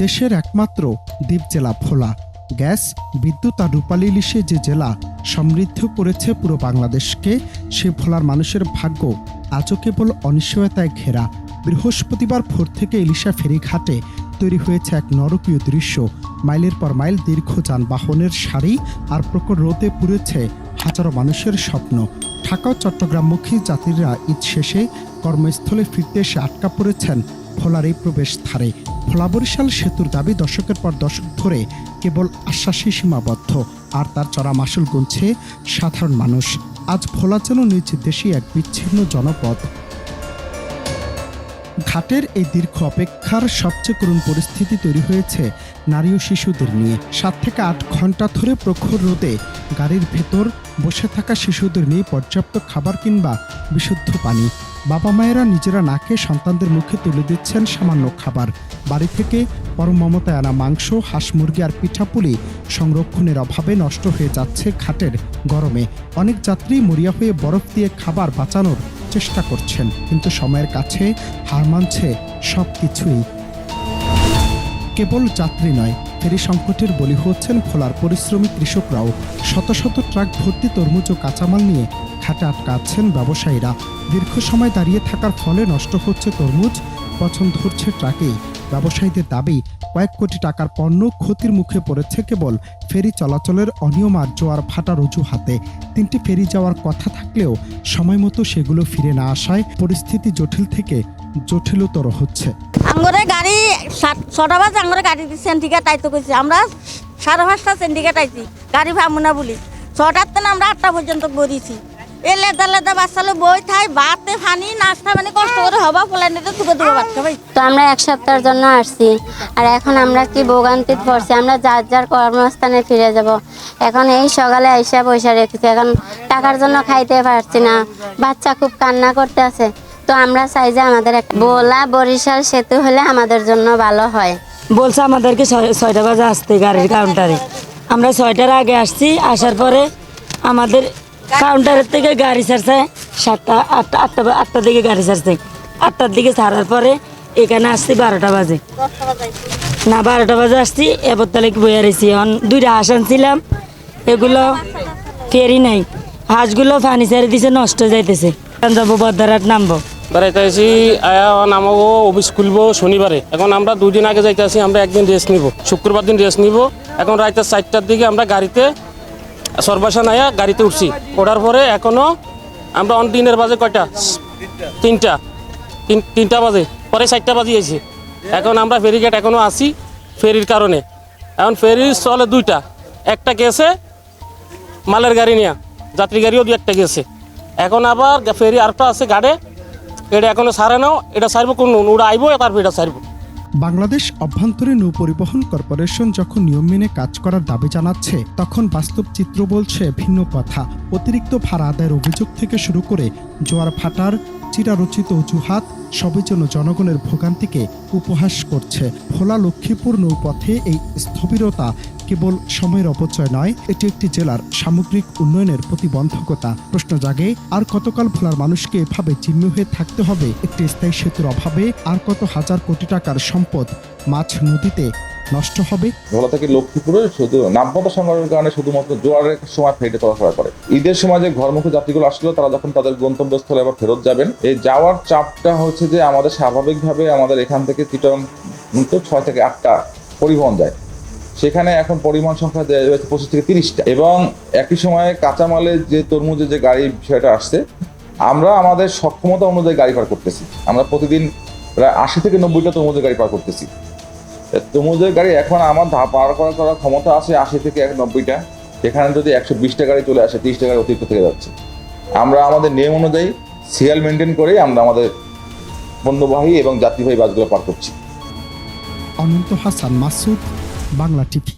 দেশের একমাত্র দ্বীপ জেলা ভোলা। গ্যাস, বিদ্যুৎ আর রূপালী ইলিশে যে জেলা সমৃদ্ধ করেছে পুরো বাংলাদেশকে, সে ভোলার মানুষের ভাগ্য আজও কেবল অনিশ্চয়তায় ঘেরা। বৃহস্পতিবার ভোর থেকে ইলিশা ফেরিঘাটে তৈরি হয়েছে এক নরকীয় দৃশ্য। মাইলের পর মাইল দীর্ঘ যানবাহনের সারি আর প্রখর রোদে পুড়েছে হাজারো মানুষের স্বপ্ন। ঢাকা ও চট্টগ্রামমুখী যাত্রীরা ঈদ শেষে কর্মস্থলে ফিরতে এসে আটকা পড়েছেন ভোলার এই প্রবেশ ধারে। ভোলা বরিশাল সেতুর দাবি দশকের পর দশক ধরে কেবল আশ্বাসে সীমাবদ্ধ, আর তার চড়া মাসুল গুনছে সাধারণ মানুষ। আজ ভোলা যেন নিজ দেশে এক বিচ্ছিন্ন জনপদ। ঘাটের এই দীর্ঘ অপেক্ষার সবচেয়ে করুণ পরিস্থিতি তৈরি হয়েছে নারী ও শিশুদের নিয়ে। 7 থেকে 8 ঘন্টা ধরে প্রখর রোদে গাড়ির ভেতর বসে থাকা শিশুদের নিয়ে পর্যাপ্ত খাবার কিংবা বিশুদ্ধ পানি। বাবা মায়েরা নিজেরা না খেয়ে সন্তানদের মুখে তুলে দিচ্ছেন সামান্য খাবার। বাড়ি থেকে পরম মমতায় আনা মাংস, হাঁস মুরগি আর পিঠাপুলি সংরক্ষণের অভাবে নষ্ট হয়ে যাচ্ছে ঘাটের গরমে। অনেক যাত্রী মরিয়া হয়ে বরফ দিয়ে খাবার বাঁচানোর চেষ্টা করছেন, কিন্তু সময়ের কাছে হার মানছে সবকিছুই। কেবল যাত্রী নয়, ফেরি সংকটের বলি হচ্ছেন ভোলার পরিশ্রমী কৃষকরাও। শত শত ট্রাক ভর্তি তরমুজ ও কাঁচামাল নিয়ে ঘাটে আটকা আছেন ব্যবসায়ীরা। দীর্ঘ সময় দাঁড়িয়ে থাকার ফলে নষ্ট হচ্ছে তরমুজ, পচন ধরছে ট্রাকেই। ব্যবসায়ীদের দাবি, কয়েক কোটি টাকার পণ্য ক্ষতির মুখে পড়েছে কেবল ফেরি চলাচলের অনিয়ম আর জোয়ার ভাটার অজুহাতে। 3টি ফেরি যাওয়ার কথা থাকলেও সময় মতো সেগুলো ফিরে না আসায় পরিস্থিতি জটিল থেকে জটিলতর হচ্ছে। আঙ্গরে গাড়ি 6টা বাজে আঙ্গরে গাড়ি সেন্টিকেট আইতে কইছি, আমরা 5:30টা সেন্টিকেট আইছি গাড়ি ভাবো না বলি। 6টার থেকে আমরা 8টা পর্যন্ত গড়িয়েছি। এই লেদা লেদা বাচ্চালো বই থাই ভাতে পানি নাস্তা মানে কষ্ট করে হবা পোলাইনেতে তুকে তুকে ভাত খাবাই। তো আমরা 1 সপ্তাহের জন্য আসছি, আর এখন আমরা কি ভোগান্তিত পড়ছি। আমরা যার যার কর্মস্থানে ফিরে যাব। এখন এই সকালে আইসা পয়সা রেখেছি, এখন টাকার জন্য খাইতে পারছি না। বাচ্চা খুব কান্না করতে আছে। তো আমরা চাই যে আমাদের ভোলা বরিশাল সেতু হলে আমাদের জন্য ভালো হয়। বলছে আমাদেরকে 6টা বাজে আসতে গাড়ির কাউন্টারে। আমরা 6টার আগে আসছি। আসার পরে আমাদের কাউন্টারের থেকে গাড়ি ছাড়ছে 8টার দিকে গাড়ি ছাড়ছে। 8টার দিকে ছাড়ার পরে এখানে আসছি 12টা বাজে। না 12টা বাজে আসছি। এবার তাহলে বইয়া রয়েছি। এখন 2টা হাঁস আনছিলাম, এগুলো ফেরি নাই। হাঁসগুলো পানি ছেড়ে দিছে, নষ্ট হয়ে যাইতেছে। যাবো বদ্দারহাট নামবো। বেড়াইতে আসি, আয়া নামাবো, অফিস খুলবো শনিবারে। এখন আমরা 2 দিন আগে যাইতে আসি, আমরা একদিন রেস্ট নিব, শুক্রবার দিন রেস্ট নিব। এখন রাইতে 4টার দিকে আমরা গাড়িতে সরবাসান আয়া গাড়িতে উঠছি। ওঠার পরে এখনো আমরা অন দিনের বাজে কয়টা 3টা বাজে, পরে 4টা বাজে আইছি। এখন আমরা ফেরিঘাট এখনো আসি ফেরির কারণে। এখন ফেরি চলে 2টা, একটা গেছে মালের গাড়ি নিয়ে, যাত্রী গাড়িও 2-1টা গেছে। এখন আবার ফেরি আরেকটা আছে গাড়ে, এটা এখনো ছাড়ে নাও, এটা ছাড়বো কোন ওরা আইবো, তারপর এটা ছাড়বো। বাংলাদেশ অভ্যন্তরীণ নৌ পরিবহন কর্পোরেশন যখন নিয়ম মেনে কাজ করার দাবি জানাচ্ছে, তখন বাস্তব চিত্র বলছে ভিন্ন কথা। অতিরিক্ত ভাড়া আদায়ের অভিযোগ থেকে শুরু করে জোয়ার ভাটার চিরারচিত অজুহাত সবই যেন জনগণের ভোগান্তিকে উপহাস করছে। ভোলা লক্ষ্মীপুর নৌপথে এই স্থবিরতা কেবল সময়ের অপচয় নয়, এটি একটি জেলার সামগ্রিক উন্নয়নের প্রতিবন্ধকতা। প্রশ্ন জাগে, আর কতকাল ভোলার মানুষকে এভাবে জিম্মি হয়ে থাকতে হবে একটি স্থায়ী সেতুর অভাবে? আর কত হাজার কোটি টাকার সম্পদ মাছ নদীতে নষ্ট হবে? ভোলা থেকে লক্ষ্মীপুরে শুধু নাব্যতা সংগ্রহের কারণে শুধুমাত্র জোয়ারের সময় ফেরিতে চলাফেরা করে। ঈদের সময় যে ঘরমুখী যাত্রীগুলো আসলো, তারা যখন তাদের গন্তব্যস্থলে আবার ফেরত যাবেন, এই যাওয়ার চাপটা হচ্ছে যে আমাদের স্বাভাবিকভাবে আমাদের এখান থেকে চিটং 6 থেকে 8টা পরিবহন যায়। সেখানে এখন পরিবহন সংখ্যা দেওয়া হয়েছে 25 থেকে 30টা। এবং একই সময়ে কাঁচামালের যে তরমুজের যে গাড়ি বিষয়টা আসছে, আমরা আমাদের সক্ষমতা অনুযায়ী গাড়ি পার করতেছি। আমরা প্রতিদিন প্রায় 80 থেকে 90টা তরমুজের গাড়ি পার করতেছি। তরমুজের গাড়ি এখন আমার পার করার ক্ষমতা আছে 80 থেকে 90টা। সেখানে যদি 120টা গাড়ি চলে আসে, 30টা গাড়ি অতিরিক্ত থেকে যাচ্ছে। আমরা আমাদের নিয়ম অনুযায়ী সিএল মেনটেন করে আমরা আমাদের পণ্যবাহী এবং যাত্রীবাহী বাসগুলো পার করছি। অনন্ত হাসান মাসুদ, বাংলা টিভি।